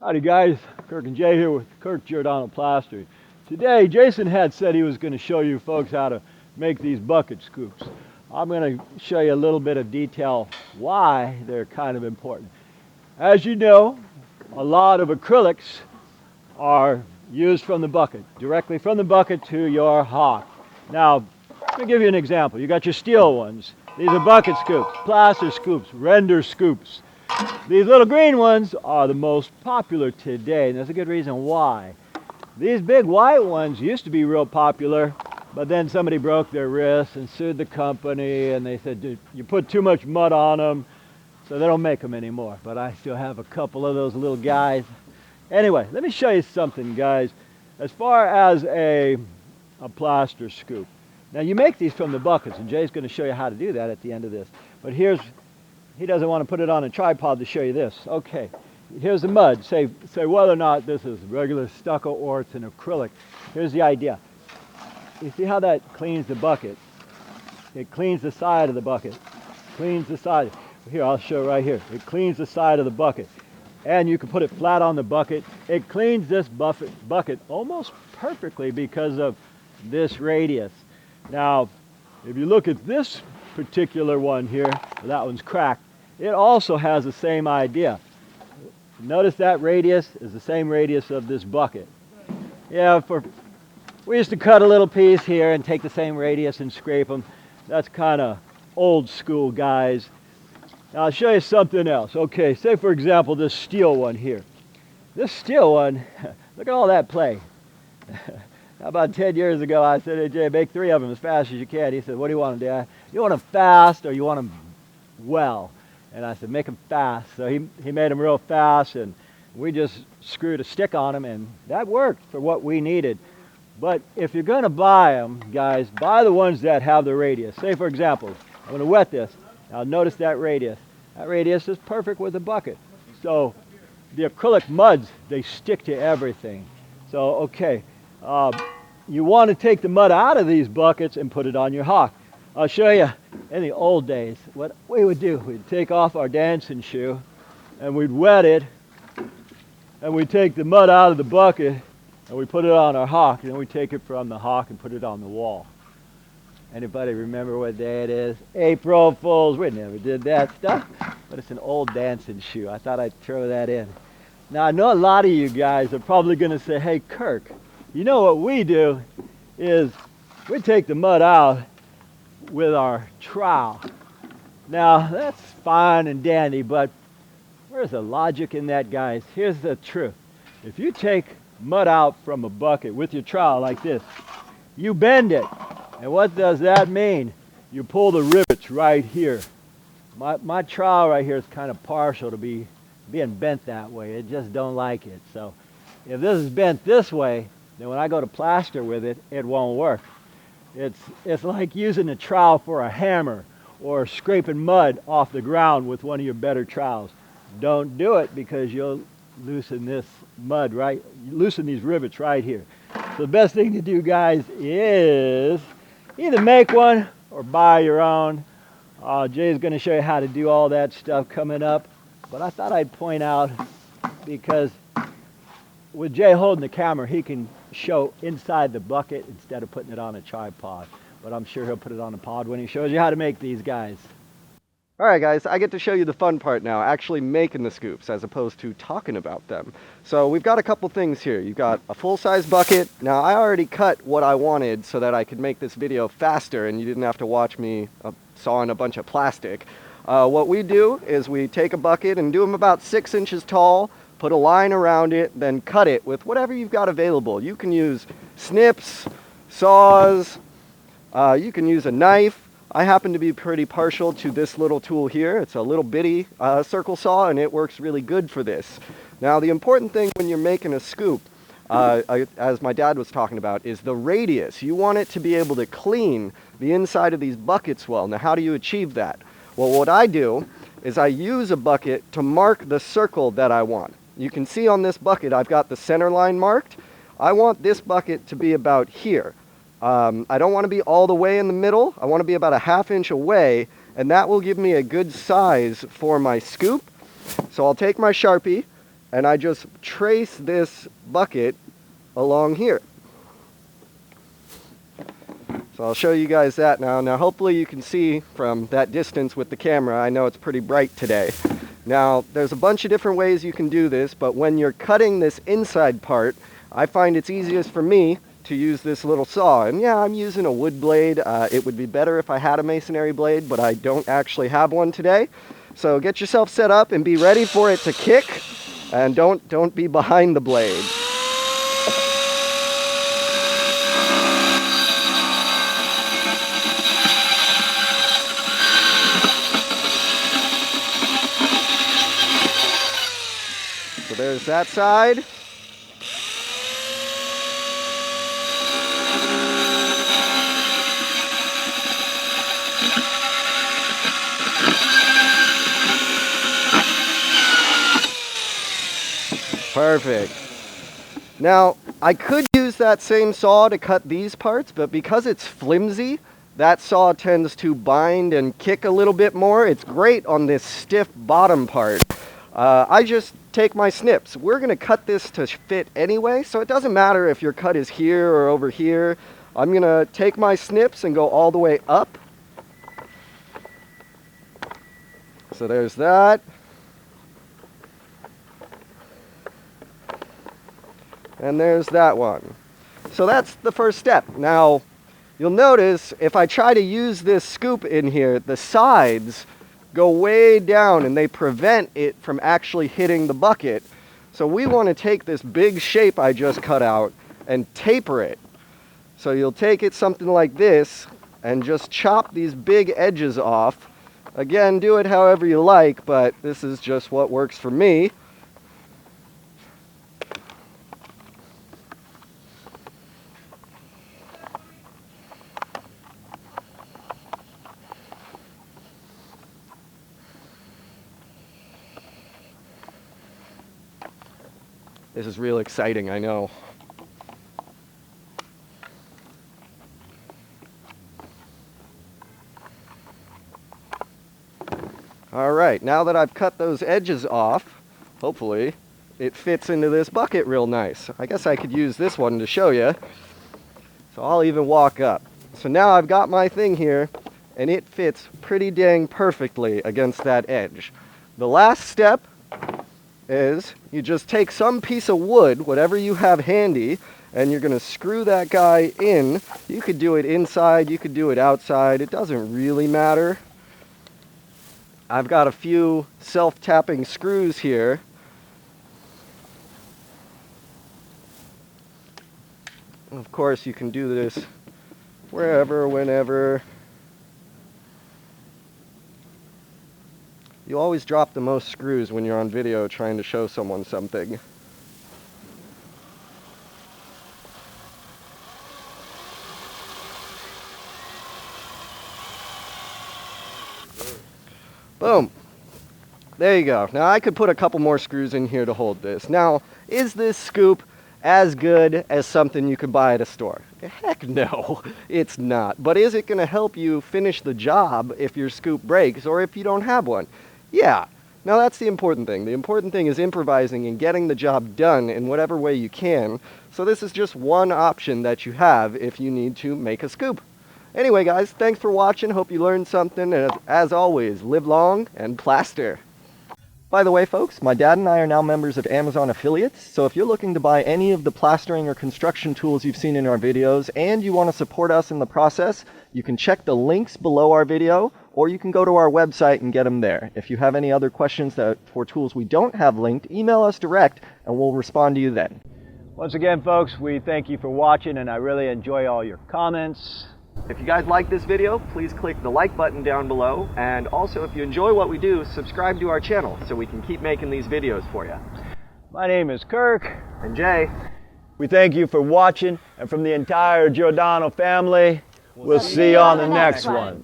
Howdy guys, Kirk and Jay here with Kirk Giordano Plastering. Today Jason had said he was going to show you folks how to make these bucket scoops. I'm going to show you a little bit of detail why they're kind of important. As you know, a lot of acrylics are used from the bucket, directly from the bucket to your hawk. Now, let me give you an example. You got your steel ones. These are bucket scoops, plaster scoops, render scoops. These little green ones are the most popular today, and there's a good reason why. These big white ones used to be real popular, but then somebody broke their wrist and sued the company, and they said, "Dude, you put too much mud on them," so they don't make them anymore. But I still have a couple of those little guys. Anyway, let me show you something, guys. As far as a plaster scoop. Now, you make these from the buckets, and Jay's going to show you how to do that at the end of this. But he doesn't want to put it on a tripod to show you this. Okay, here's the mud. Say whether or not this is regular stucco or it's an acrylic. Here's the idea. You see how that cleans the bucket? It cleans the side of the bucket. Cleans the side. Here, I'll show right here. It cleans the side of the bucket. And you can put it flat on the bucket. It cleans this bucket almost perfectly because of this radius. Now, if you look at this particular one here, that one's cracked. It also has the same idea. Notice that radius is the same radius of this bucket. Yeah, we used to cut a little piece here and take the same radius and scrape them. That's kind of old school, guys. Now I'll show you something else. Okay, say for example this steel one here. This steel one, look at all that play. About 10 years ago I said, "Hey Jay, make 3 of them as fast as you can." He said, "What do you want them, Dad? You want them fast or you want them well?" And I said, "Make them fast." So he made them real fast, and we just screwed a stick on them, and that worked for what we needed. But if you're going to buy them, guys, buy the ones that have the radius. Say for example, I'm going to wet this. Now notice that radius. That radius is perfect with the bucket. So the acrylic muds, they stick to everything. So okay, you want to take the mud out of these buckets and put it on your hawk. I'll show you in the old days what we would do. We'd take off our dancing shoe and we'd wet it, and we'd take the mud out of the bucket and we put it on our hawk, and then we take it from the hawk and put it on the wall. Anybody remember what day it is? April Fools. We never did that stuff, but it's an old dancing shoe. I thought I'd throw that in. Now I know a lot of you guys are probably going to say, "Hey Kirk, you know what we do is we take the mud out with our trowel." Now that's fine and dandy, but where's the logic in that, guys? Here's the truth. If you take mud out from a bucket with your trowel like this, you bend it. And what does that mean? You pull the rivets right here. My trowel right here is kind of partial to being bent that way. It just don't like it. So if this is bent this way, then when I go to plaster with it, it won't work. It's like using a trowel for a hammer or scraping mud off the ground with one of your better trowels. Don't do it, because you'll loosen this mud loosen these rivets right here. So the best thing to do, guys, is either make one or buy your own. Jay's going to show you how to do all that stuff coming up. But I thought I'd point out, because with Jay holding the camera, he can show inside the bucket instead of putting it on a tripod. But I'm sure he'll put it on a pod when he shows you how to make these guys. Alright guys, I get to show you the fun part now, actually making the scoops as opposed to talking about them. So we've got a couple things here. You've got a full-size bucket. Now I already cut what I wanted so that I could make this video faster and you didn't have to watch me sawing a bunch of plastic. What we do is we take a bucket and do them about 6 inches tall, put a line around it, then cut it with whatever you've got available. You can use snips, saws, you can use a knife. I happen to be pretty partial to this little tool here. It's a little bitty circle saw, and it works really good for this. Now the important thing when you're making a scoop, as my dad was talking about, is the radius. You want it to be able to clean the inside of these buckets well. Now how do you achieve that? Well, what I do is I use a bucket to mark the circle that I want. You can see on this bucket I've got the center line marked. I want this bucket to be about here. I don't want to be all the way in the middle. I want to be about a ½ inch away, and that will give me a good size for my scoop. So I'll take my Sharpie and I just trace this bucket along here. So I'll show you guys that now. Now hopefully you can see from that distance with the camera. I know it's pretty bright today. Now there's a bunch of different ways you can do this, but when you're cutting this inside part, I find it's easiest for me to use this little saw. And yeah, I'm using a wood blade. It would be better if I had a masonry blade, but I don't actually have one today. So get yourself set up and be ready for it to kick, and don't be behind the blade. So there's that side. Perfect. Now, I could use that same saw to cut these parts, but because it's flimsy, that saw tends to bind and kick a little bit more. It's great on this stiff bottom part. I just take my snips. We're going to cut this to fit anyway, so it doesn't matter if your cut is here or over here. I'm going to take my snips and go all the way up. So there's that. And there's that one. So that's the first step. Now, you'll notice if I try to use this scoop in here, the sides go way down and they prevent it from actually hitting the bucket. So we want to take this big shape I just cut out and taper it. So you'll take it something like this and just chop these big edges off. Again, do it however you like, but this is just what works for me. This is real exciting, I know. All right, now that I've cut those edges off, hopefully it fits into this bucket real nice. I guess I could use this one to show you. So I'll even walk up. So now I've got my thing here, and it fits pretty dang perfectly against that edge. The last step is you just take some piece of wood, whatever you have handy, and you're going to screw that guy in. You could do it inside, you could do it outside, it doesn't really matter. I've got a few self-tapping screws here. Of course, you can do this wherever, whenever. You always drop the most screws when you're on video trying to show someone something. Boom. There you go. Now I could put a couple more screws in here to hold this. Now, is this scoop as good as something you could buy at a store? Heck no, it's not. But is it going to help you finish the job if your scoop breaks or if you don't have one? Yeah. Now that's the important thing. The important thing is improvising and getting the job done in whatever way you can. So this is just one option that you have if you need to make a scoop. Anyway guys, thanks for watching. Hope you learned something. And as always, live long and plaster. By the way folks, my dad and I are now members of Amazon affiliates, so if you're looking to buy any of the plastering or construction tools you've seen in our videos and you want to support us in the process, you can check the links below our video, or you can go to our website and get them there. If you have any other questions for tools we don't have linked, email us direct and we'll respond to you then. Once again, folks, we thank you for watching, and I really enjoy all your comments. If you guys like this video, please click the like button down below, and also if you enjoy what we do, subscribe to our channel so we can keep making these videos for you. My name is Kirk. And Jay. We thank you for watching, and from the entire Giordano family, we'll see you on the next one.